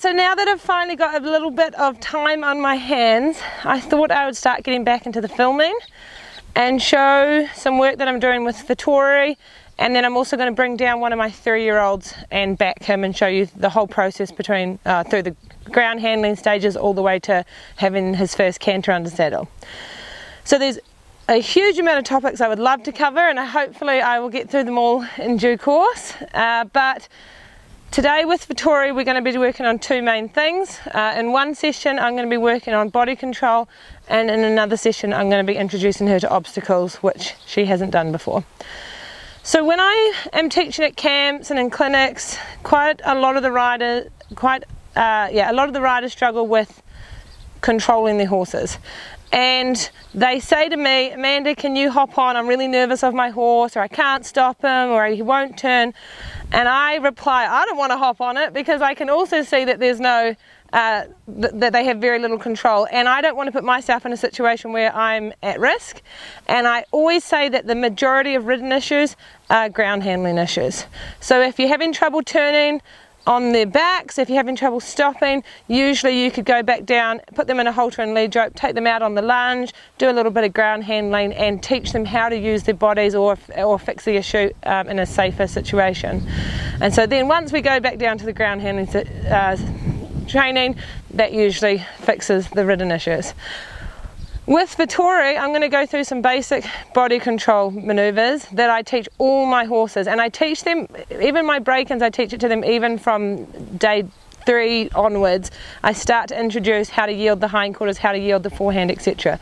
so now that I've finally got a little bit of time on my hands, I thought I would start getting back into the filming and show some work that I'm doing with Fattori, and then I'm also going to bring down one of my 3-year-olds and back him and show you the whole process between through the ground handling stages all the way to having his first canter under saddle. So there's a huge amount of topics I would love to cover, and hopefully I will get through them all in due course, but today with Fattori we're going to be working on 2 main things. In one session I'm going to be working on body control, and in another session I'm going to be introducing her to obstacles, which she hasn't done before. So when I am teaching at camps and in clinics, a lot of the riders struggle with controlling their horses. And they say to me, Amanda, can you hop on? I'm really nervous of my horse, or I can't stop him, or he won't turn. And I reply, I don't want to hop on it, because I can also see that there's no, that they have very little control, and I don't want to put myself in a situation where I'm at risk. And I always say that the majority of ridden issues are ground handling issues. So if you're having trouble turning on their backs, if you're having trouble stopping, usually you could go back down, put them in a halter and lead rope, take them out on the lunge, do a little bit of ground handling, and teach them how to use their bodies or fix the issue in a safer situation. And so then once we go back down to the ground handling training, that usually fixes the ridden issues. With Fattori, I'm going to go through some basic body control maneuvers that I teach all my horses, and I teach them, even my break-ins, I teach it to them even from day 3 onwards. I start to introduce how to yield the hindquarters, how to yield the forehand, etc.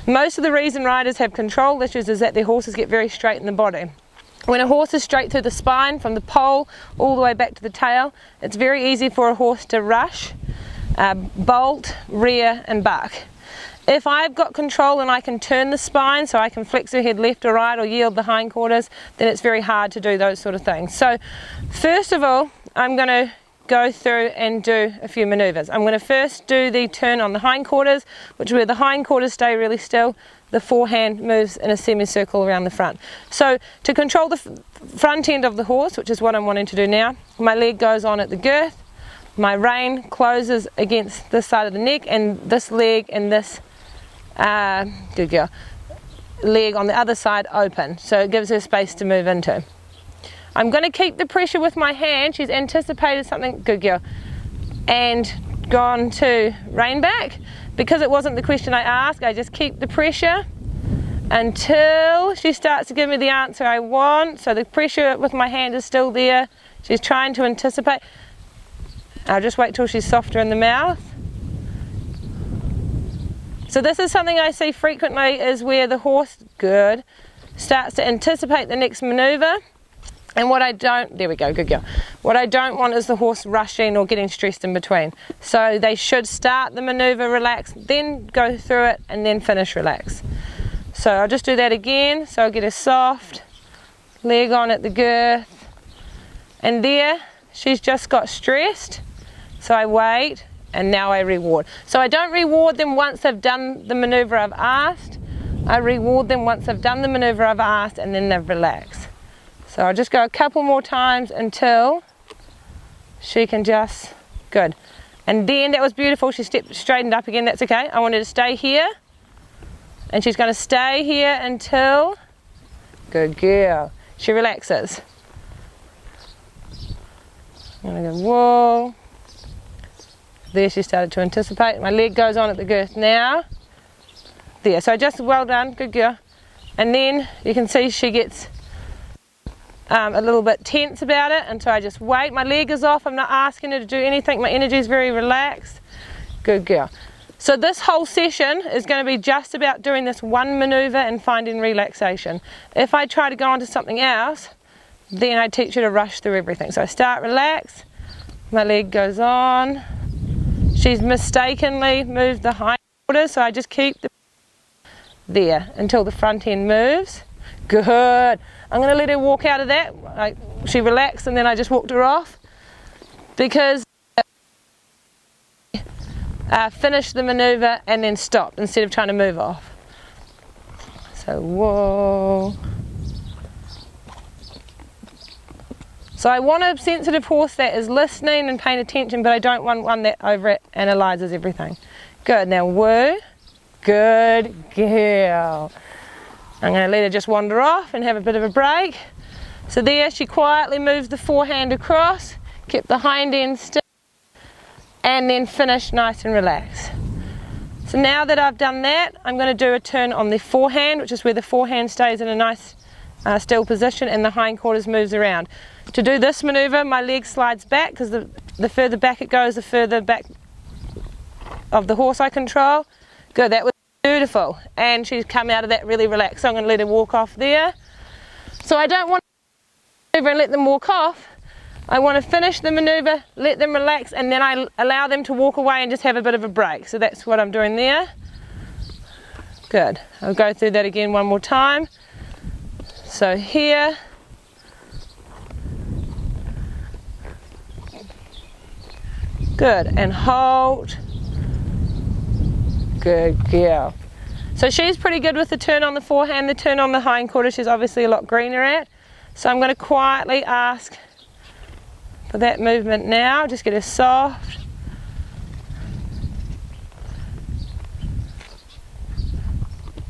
Most of the reason riders have control issues is that their horses get very straight in the body. When a horse is straight through the spine, from the pole all the way back to the tail, it's very easy for a horse to rush, bolt, rear and buck. If I've got control and I can turn the spine, so I can flex her head left or right or yield the hindquarters, then it's very hard to do those sort of things. So first of all, I'm going to go through and do a few maneuvers. I'm going to first do the turn on the hindquarters, which is where the hindquarters stay really still, the forehand moves in a semicircle around the front. So to control the front end of the horse, which is what I'm wanting to do now, my leg goes on at the girth, my rein closes against this side of the neck, and this leg and this good girl, leg on the other side open, so it gives her space to move into. I'm going to keep the pressure with my hand. She's anticipated something, good girl, and gone to rein back. Because it wasn't the question I asked, I just keep the pressure until she starts to give me the answer I want. So the pressure with my hand is still there. She's trying to anticipate. I'll just wait till she's softer in the mouth. So this is something I see frequently, is where the horse, good, starts to anticipate the next manoeuvre. And what I don't, there we go, good girl. What I don't want is the horse rushing or getting stressed in between. So they should start the manoeuvre relaxed, then go through it, and then finish relaxed. So I'll just do that again. So I'll get a soft leg on at the girth. And there, she's just got stressed. So I wait. And now I reward. So I don't reward them once they've done the manoeuvre I've asked. I reward them once they've done the manoeuvre I've asked, and then they've relaxed. So I'll just go a couple more times until she can just, good. And then that was beautiful, she straightened up again, that's okay. I want her to stay here. And she's going to stay here until, good girl, she relaxes. I'm going to go, whoa. There, she started to anticipate. My leg goes on at the girth now. There, so just well done, good girl. And then you can see she gets a little bit tense about it, and so I just wait. My leg is off, I'm not asking her to do anything. My energy is very relaxed. Good girl. So this whole session is going to be just about doing this one manoeuvre and finding relaxation. If I try to go on to something else, then I teach her to rush through everything. So I start relaxed, my leg goes on. She's mistakenly moved the hindquarters, so I just keep there until the front end moves. Good. I'm going to let her walk out of that. She relaxed, and then I just walked her off, because finish the manoeuvre and then stop instead of trying to move off. So whoa. So I want a sensitive horse that is listening and paying attention, but I don't want one that over analyzes everything. Good, now woo. Good girl. I'm going to let her just wander off and have a bit of a break. So there she quietly moves the forehand across, kept the hind end still, and then finished nice and relaxed. So now that I've done that, I'm going to do a turn on the forehand, which is where the forehand stays in a nice still position and the hindquarters moves around. To do this manoeuvre, my leg slides back, because the further back it goes, the further back of the horse I control. Good, that was beautiful. And she's come out of that really relaxed, so I'm going to let her walk off there. So I don't want to manoeuvre and let them walk off. I want to finish the manoeuvre, let them relax, and then I allow them to walk away and just have a bit of a break. So that's what I'm doing there. Good. I'll go through that again one more time. So here. Good, and hold. Good girl. So she's pretty good with the turn on the forehand, the turn on the hindquarter she's obviously a lot greener at. So I'm going to quietly ask for that movement now, just get her soft.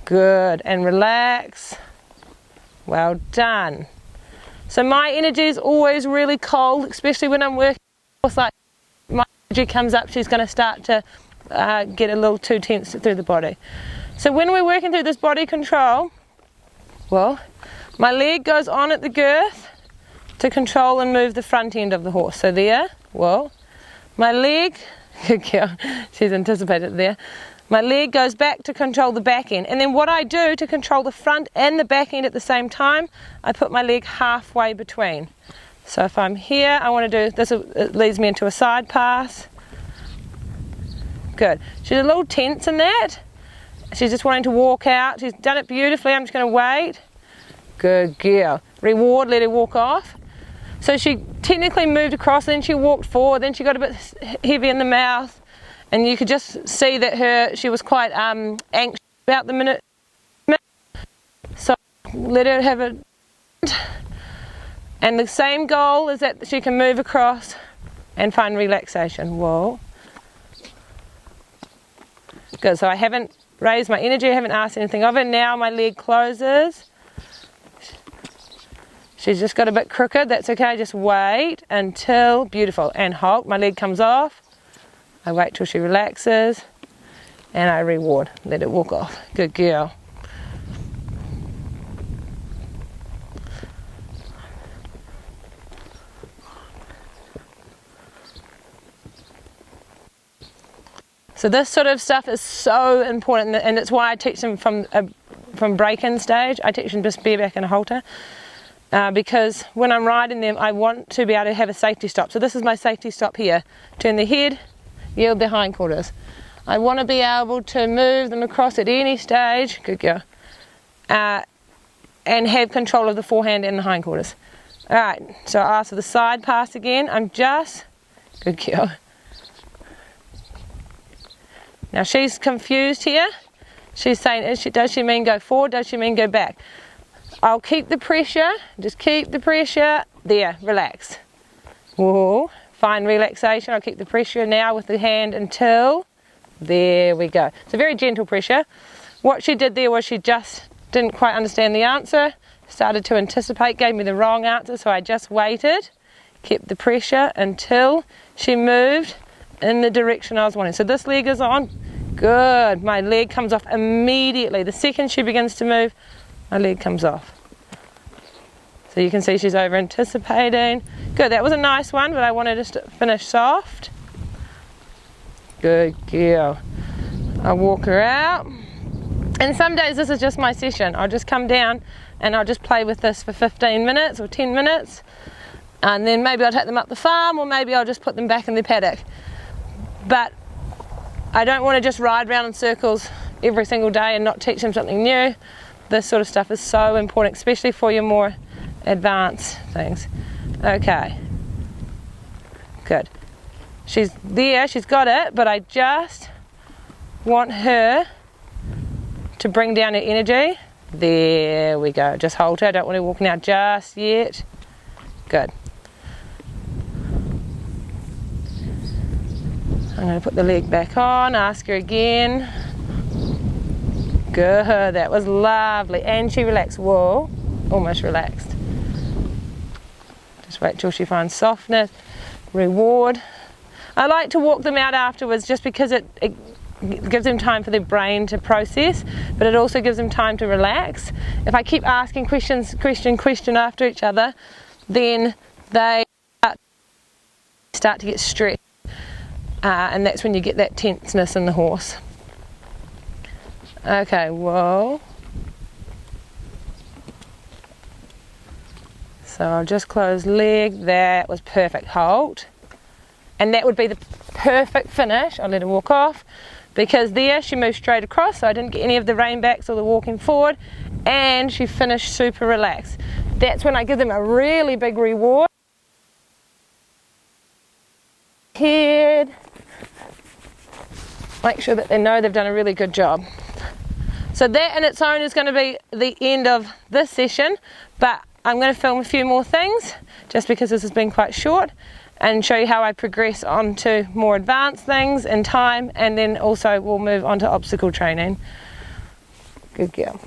Good, and relax. Well done. So my energy is always really cold, especially when I'm working. Like my energy comes up, she's going to start to get a little too tense through the body. So when we're working through this body control, well, my leg goes on at the girth to control and move the front end of the horse. So there, well, my leg, good girl, she's anticipated there. My leg goes back to control the back end. And then what I do to control the front and the back end at the same time, I put my leg halfway between. So if I'm here, I want to do this, it leads me into a side pass. Good. She's a little tense in that. She's just wanting to walk out. She's done it beautifully. I'm just going to wait. Good girl. Reward, let her walk off. So she technically moved across, then she walked forward, then she got a bit heavy in the mouth. And you could just see that she was quite anxious about the minute. So let her have it. And the same goal is that she can move across and find relaxation. Whoa. Good, so I haven't raised my energy, I haven't asked anything of her. Now my leg closes. She's just got a bit crooked, that's okay, just wait until, beautiful, and halt. My leg comes off. I wait till she relaxes, and I reward, let it walk off. Good girl. So this sort of stuff is so important, and it's why I teach them from break-in stage. I teach them just bareback and a halter, because when I'm riding them, I want to be able to have a safety stop. So this is my safety stop here. Turn the head, yield the hindquarters. I want to be able to move them across at any stage, good girl, and have control of the forehand and the hindquarters. Alright, so after the side pass again, I'm just, good girl. Now she's confused here. She's saying, does she mean go forward, does she mean go back? I'll keep the pressure, just keep the pressure. There, relax. Whoa, find relaxation. I'll keep the pressure now with the hand until, there we go. It's a very gentle pressure. What she did there was she just didn't quite understand the answer, started to anticipate, gave me the wrong answer, so I just waited, kept the pressure until she moved in the direction I was wanting. So this leg is on. Good. My leg comes off immediately. The second she begins to move, my leg comes off. So you can see she's over anticipating. Good. That was a nice one, but I wanted to finish soft. Good girl. I'll walk her out. And some days this is just my session. I'll just come down and I'll just play with this for 15 minutes or 10 minutes. And then maybe I'll take them up the farm, or maybe I'll just put them back in the paddock. But I don't want to just ride around in circles every single day and not teach them something new. This sort of stuff is so important, especially for your more advanced things. Okay. Good. She's there, she's got it, but I just want her to bring down her energy. There we go. Just hold her. I don't want her walking out just yet. Good. I'm going to put the leg back on, ask her again. Good, that was lovely. And she relaxed. Whoa, almost relaxed. Just wait till she finds softness. Reward. I like to walk them out afterwards just because it gives them time for their brain to process, but it also gives them time to relax. If I keep asking question after each other, then they start to get stressed, and that's when you get that tenseness in the horse. Okay, whoa. So I'll just close leg. That was perfect. Hold. And that would be the perfect finish. I'll let her walk off, because there she moved straight across, so I didn't get any of the rein backs or the walking forward, and she finished super relaxed. That's when I give them a really big reward. Head. Make sure that they know they've done a really good job. So that in its own is going to be the end of this session, but I'm going to film a few more things just because this has been quite short, and show you how I progress on to more advanced things in time, and then also we'll move on to obstacle training. Good girl.